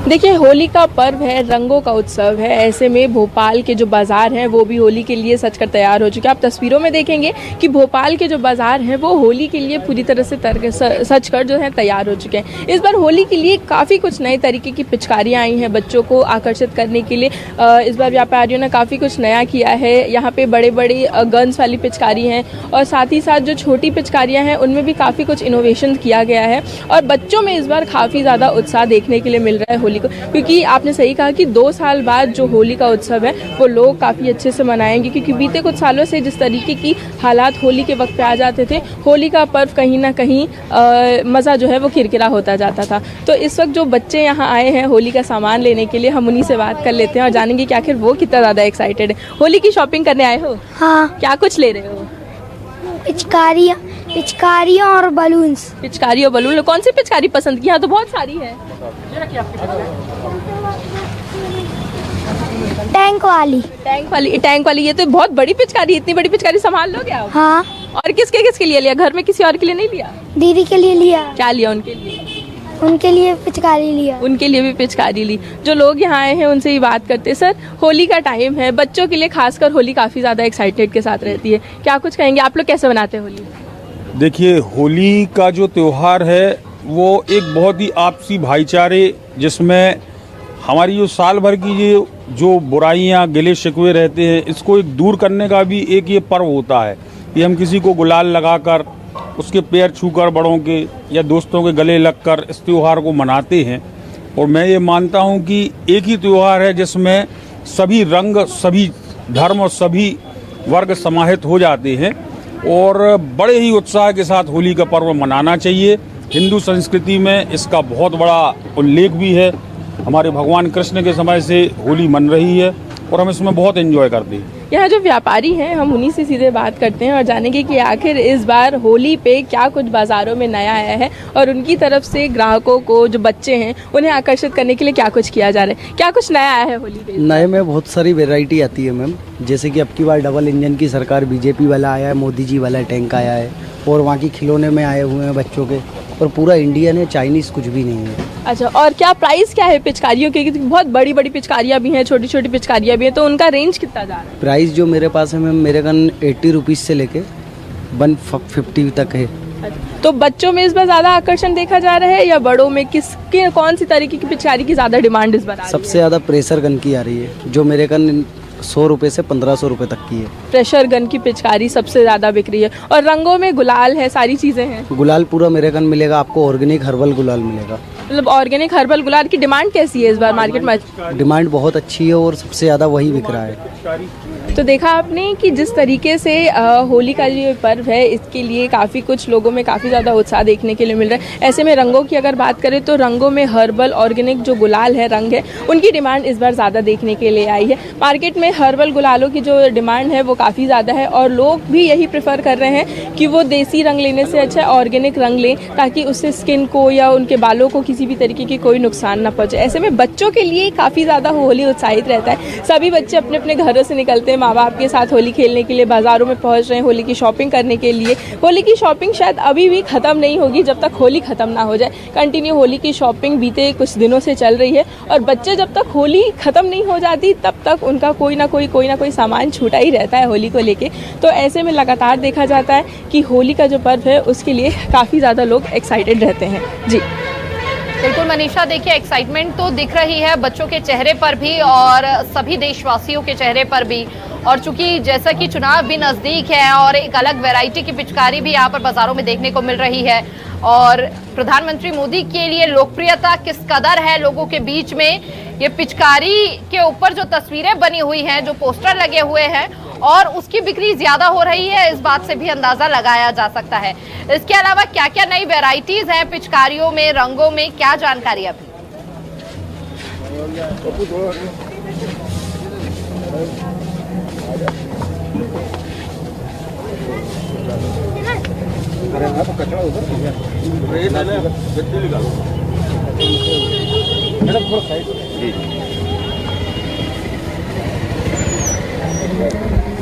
देखिए, होली का पर्व है, रंगों का उत्सव है। ऐसे में भोपाल के जो बाज़ार हैं वो भी होली के लिए सज कर तैयार हो चुके हैं। आप तस्वीरों में देखेंगे कि भोपाल के जो बाज़ार हैं वो होली के लिए पूरी तरह से सज कर जो है तैयार हो चुके हैं। इस बार होली के लिए काफ़ी कुछ नए तरीके की पिचकारियाँ आई हैं बच्चों को आकर्षित करने के लिए। इस बार व्यापारियों ने काफ़ी कुछ नया किया है। यहाँ पे बड़े बड़े गन्स वाली पिचकारी हैं और साथ ही साथ जो छोटी पिचकारियाँ हैं उनमें भी काफ़ी कुछ इनोवेशन किया गया है और बच्चों में इस बार काफ़ी ज़्यादा उत्साह देखने के लिए मिल रहा है होली को, क्योंकि आपने सही कहा कि 2 साल बाद जो होली का उत्सव है वो लोग काफ़ी अच्छे से मनाएंगे, क्योंकि बीते कुछ सालों से जिस तरीके की हालात होली के वक्त पे आ जाते थे, होली का पर्व कहीं ना कहीं मज़ा जो है वो किरकिरा होता जाता था। तो इस वक्त जो बच्चे यहाँ आए हैं होली का सामान लेने के लिए, हम उन्हीं से बात कर लेते हैं और जानेंगे कि आखिर वो कितना ज़्यादा एक्साइटेड है। होली की शॉपिंग करने आए हो? हाँ। क्या कुछ ले रहे हो? पिचकारियाँ और बलून्स। पिचकारी और बलून। कौन सी पिचकारी पसंद की? यहाँ तो बहुत सारी है। टैंक वाली। ये तो बहुत बड़ी पिचकारी, इतनी बड़ी पिचकारी संभाल लोगे आप? हाँ। और किसके लिए लिया? घर में किसी और के लिए नहीं लिया? दीदी के लिए लिया। क्या लिया उनके लिए? उनके लिए पिचकारी लिया। उनके लिए भी पिचकारी ली। जो लोग यहाँ आए हैं उनसे ही बात करते हैं। सर, होली का टाइम है, बच्चों के लिए खासकर होली काफ़ी ज़्यादा एक्साइटेड के साथ रहती है, क्या कुछ कहेंगे? आप लोग कैसे मनाते हैं होली? देखिए, होली का जो त्यौहार है वो एक बहुत ही आपसी भाईचारे, जिसमें हमारी जो साल भर की जो बुराइयां गिले शिकवे रहते हैं, इसको एक दूर करने का भी एक ये पर्व होता है कि हम किसी को गुलाल लगाकर, उसके पैर छूकर, बड़ों के या दोस्तों के गले लगकर इस त्यौहार को मनाते हैं। और मैं ये मानता हूँ कि एक ही त्यौहार है जिसमें सभी रंग, सभी धर्म और सभी वर्ग समाहित हो जाते हैं और बड़े ही उत्साह के साथ होली का पर्व मनाना चाहिए। हिंदू संस्कृति में इसका बहुत बड़ा उल्लेख भी है। हमारे भगवान कृष्ण के समय से होली मन रही है और हम इसमें बहुत एंजॉय करते हैं। यहाँ जो व्यापारी हैं हम उन्हीं से सीधे बात करते हैं और जानेंगे कि आखिर इस बार होली पे क्या कुछ बाज़ारों में नया आया है और उनकी तरफ से ग्राहकों को, जो बच्चे हैं, उन्हें आकर्षित करने के लिए क्या कुछ किया जा रहा है। क्या कुछ नया आया है होली पे? नए में बहुत सारी वैरायटी आती है मैम, जैसे कि अब की बार डबल इंजन की सरकार बीजेपी वाला आया है, मोदी जी वाला टैंक आया है और वहाँ की खिलौने में आए हुए हैं बच्चों के, और पूरा इंडियन है, चाइनीज़ कुछ भी नहीं है। अच्छा, और क्या प्राइस क्या है पिचकारियों के? बहुत बड़ी बड़ी पिचकारियाँ भी हैं, छोटी छोटी पिचकारियाँ भी हैं, तो उनका रेंज कितना जा रहा है? प्राइस जो मेरे पास है मैम, मेरे कन 80 रुपीज़ से लेके 150 तक है। तो बच्चों में इस बार ज़्यादा आकर्षण देखा जा रहा है या बड़ों में? किसके कौन सी तरीके की पिचकारी की ज़्यादा डिमांड इस बार आ रही है? सबसे ज़्यादा प्रेशर गन की आ रही है, जो मेरे कन 100 रुपये से 1500 रुपये तक की है। प्रेशर गन की पिचकारी सबसे ज़्यादा बिक रही है। और रंगों में गुलाल है, सारी चीज़ें हैं। गुलाल पूरा मेरे कन मिलेगा आपको, ऑर्गेनिक हर्बल गुलाल मिलेगा। मतलब ऑर्गेनिक हर्बल गुलाल की डिमांड कैसी है इस बार मार्केट में? डिमांड बहुत अच्छी है और सबसे ज़्यादा वही बिक रहा है। तो देखा आपने कि जिस तरीके से होली का जो पर्व है, इसके लिए काफ़ी कुछ लोगों में काफ़ी ज़्यादा उत्साह देखने के लिए मिल रहा है। ऐसे में रंगों की अगर बात करें तो रंगों में हर्बल ऑर्गेनिक जो गुलाल है, रंग है, उनकी डिमांड इस बार ज़्यादा देखने के लिए आई है। मार्केट में हर्बल गुलालों की जो डिमांड है वो काफ़ी ज़्यादा है और लोग भी यही प्रेफर कर रहे हैं कि वो देसी रंग लेने से अच्छा ऑर्गेनिक रंग लें, ताकि उससे स्किन को या उनके बालों को किसी भी तरीके की कोई नुकसान ना पहुँचे। ऐसे में बच्चों के लिए काफ़ी ज़्यादा होली उत्साहित रहता है। सभी बच्चे अपने अपने घरों से निकलते हैं माँ बाप के साथ होली खेलने के लिए, बाज़ारों में पहुंच रहे हैं होली की शॉपिंग करने के लिए। होली की शॉपिंग शायद अभी भी ख़त्म नहीं होगी जब तक होली ख़त्म ना हो जाए। कंटिन्यू होली की शॉपिंग बीते कुछ दिनों से चल रही है और बच्चे जब तक होली ख़त्म नहीं हो जाती तब तक उनका कोई ना कोई सामान छूटा ही रहता है होली को लेके। तो ऐसे में लगातार देखा जाता है कि होली का जो पर्व है उसके लिए काफ़ी ज़्यादा लोग एक्साइटेड रहते हैं। जी बिल्कुल मनीषा, देखिए एक्साइटमेंट तो दिख रही है बच्चों के चेहरे पर भी और सभी देशवासियों के चेहरे पर भी। और चूंकि जैसा कि चुनाव भी नज़दीक है और एक अलग वैरायटी की पिचकारी भी यहाँ पर बाज़ारों में देखने को मिल रही है और प्रधानमंत्री मोदी के लिए लोकप्रियता किस कदर है लोगों के बीच में, ये पिचकारी के ऊपर जो तस्वीरें बनी हुई हैं, जो पोस्टर लगे हुए हैं और उसकी बिक्री ज्यादा हो रही है, इस बात से भी अंदाजा लगाया जा सकता है। इसके अलावा क्या क्या नई वैरायटीज हैं पिचकारियों में, रंगों में, क्या जानकारी अभी? अरे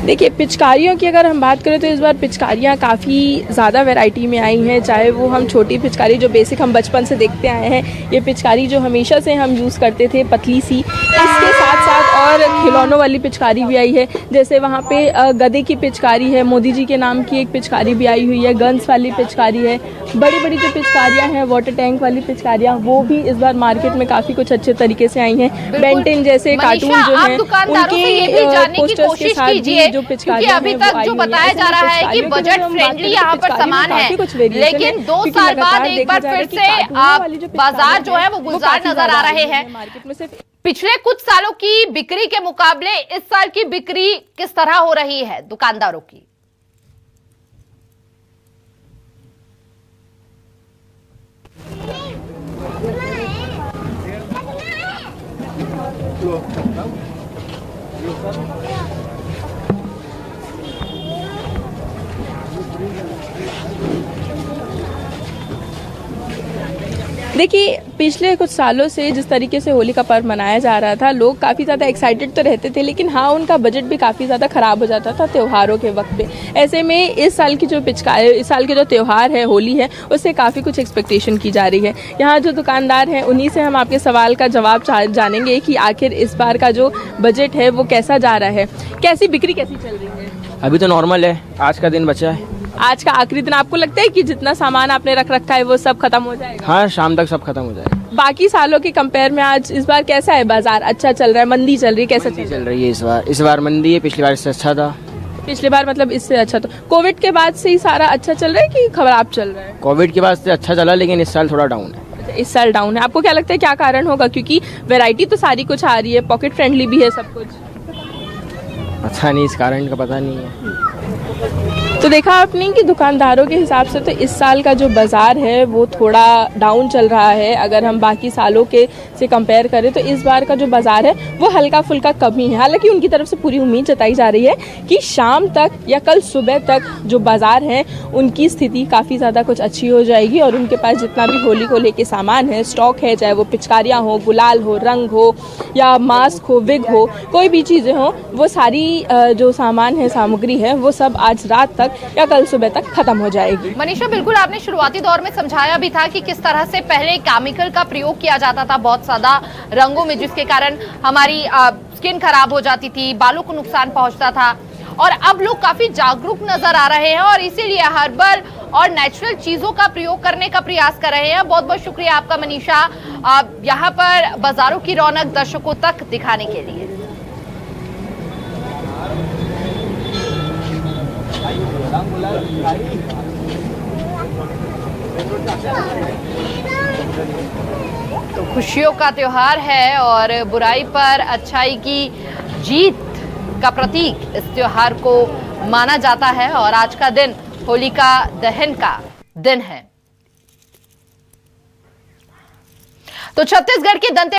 देखिए, पिचकारियों की अगर हम बात करें तो इस बार पिचकारियाँ काफ़ी ज़्यादा वैरायटी में आई हैं। चाहे वो हम छोटी पिचकारी जो बेसिक हम बचपन से देखते आए हैं, ये पिचकारी जो हमेशा से हम यूज़ करते थे पतली सी, इसके साथ साथ और खिलौनों वाली पिचकारी भी आई है। जैसे वहाँ पे गधे की पिचकारी है, मोदी जी के नाम की एक पिचकारी भी आई हुई है, गन्स वाली पिचकारी है, बड़ी बड़ी जो पिचकारियाँ हैं वाटर टैंक वाली पिचकारियाँ, वो भी इस बार मार्केट में काफ़ी कुछ अच्छे तरीके से आई हैं। बेंटेन जैसे कार्टून जो हैं उनके पोस्टर्स के साथ भी जो पिचकारियाँ अभी तक जो बताया जा रहा है कि बजट फ्रेंडली यहाँ पर सामान है, लेकिन 2 साल बाद एक बार फिर से बाजार जो है वो गुलजार नजर आ रहे हैं। मार्केट में सिर्फ पिछले कुछ सालों की बिक्री के मुकाबले इस साल की बिक्री किस तरह हो रही है दुकानदारों की? देखिए, पिछले कुछ सालों से जिस तरीके से होली का पर्व मनाया जा रहा था, लोग काफ़ी ज़्यादा एक्साइटेड तो रहते थे, लेकिन हाँ, उनका बजट भी काफ़ी ज़्यादा ख़राब हो जाता था त्योहारों के वक्त पे। ऐसे में इस साल की जो इस साल के जो त्यौहार है, होली है, उससे काफ़ी कुछ एक्सपेक्टेशन की जा रही है। यहाँ जो दुकानदार हैं, उन्हीं से हम आपके सवाल का जवाब जानेंगे कि आखिर इस बार का जो बजट है वो कैसा जा रहा है, कैसी बिक्री कैसी चल रही है? अभी तो नॉर्मल है, आज का दिन बचा है। आज का आखिरी दिन, आपको लगता है कि जितना सामान आपने रख रखा है वो सब खत्म हो जाएगा? हाँ, शाम तक सब खत्म हो जाएगा। बाकी सालों के कंपेयर में आज इस बार कैसा है बाजार? अच्छा चल रहा है, मंदी चल रही है, कैसा चल रही है इस बार मंदी है, पिछली बार इससे अच्छा था। पिछली बार मतलब इससे अच्छा? तो कोविड के बाद से ही सारा अच्छा चल रहा है कि खराब चल रहा है? कोविड के बाद से अच्छा चला, लेकिन इस साल थोड़ा डाउन है। इस साल डाउन है। आपको क्या लगता है क्या कारण होगा? क्योंकि वैरायटी तो सारी कुछ आ रही है, पॉकेट फ्रेंडली भी है सब कुछ। अच्छा नहीं, इस कारण का पता नहीं है। तो देखा आपने कि दुकानदारों के हिसाब से तो इस साल का जो बाज़ार है वो थोड़ा डाउन चल रहा है। अगर हम बाकी सालों के से कंपेयर करें तो इस बार का जो बाज़ार है वो हल्का फुल्का कम ही है। हालांकि उनकी तरफ से पूरी उम्मीद जताई जा रही है कि शाम तक या कल सुबह तक जो बाज़ार है उनकी स्थिति काफ़ी ज़्यादा कुछ अच्छी हो जाएगी और उनके पास जितना भी होली को लेके सामान है, स्टॉक है, चाहे वो पिचकारियाँ हो, गुलाल हो, रंग हो या मास्क हो, विग हो, कोई भी चीज़ें हो, वो सारी जो सामान है, सामग्री है, वो सब आज रात तक या कल सुबह तक खत्म हो जाएगी। मनीषा, बिल्कुल आपने शुरुआती दौर में समझाया भी था कि किस तरह से पहले केमिकल का प्रयोग किया जाता था बहुत ज्यादा रंगों में, जिसके कारण हमारी स्किन खराब हो जाती थी, बालों को नुकसान पहुंचता था। और अब लोग काफी जागरूक नजर आ रहे हैं और इसीलिए हर्बल और नेचुरल चीजों का प्रयोग करने का प्रयास कर रहे हैं। बहुत बहुत शुक्रिया आपका मनीषा, यहाँ पर बाजारों की रौनक दर्शकों तक दिखाने के लिए। तो खुशियों का त्योहार है और बुराई पर अच्छाई की जीत का प्रतीक इस त्योहार को माना जाता है और आज का दिन होलिका दहन का दिन है। तो छत्तीसगढ़ के दंते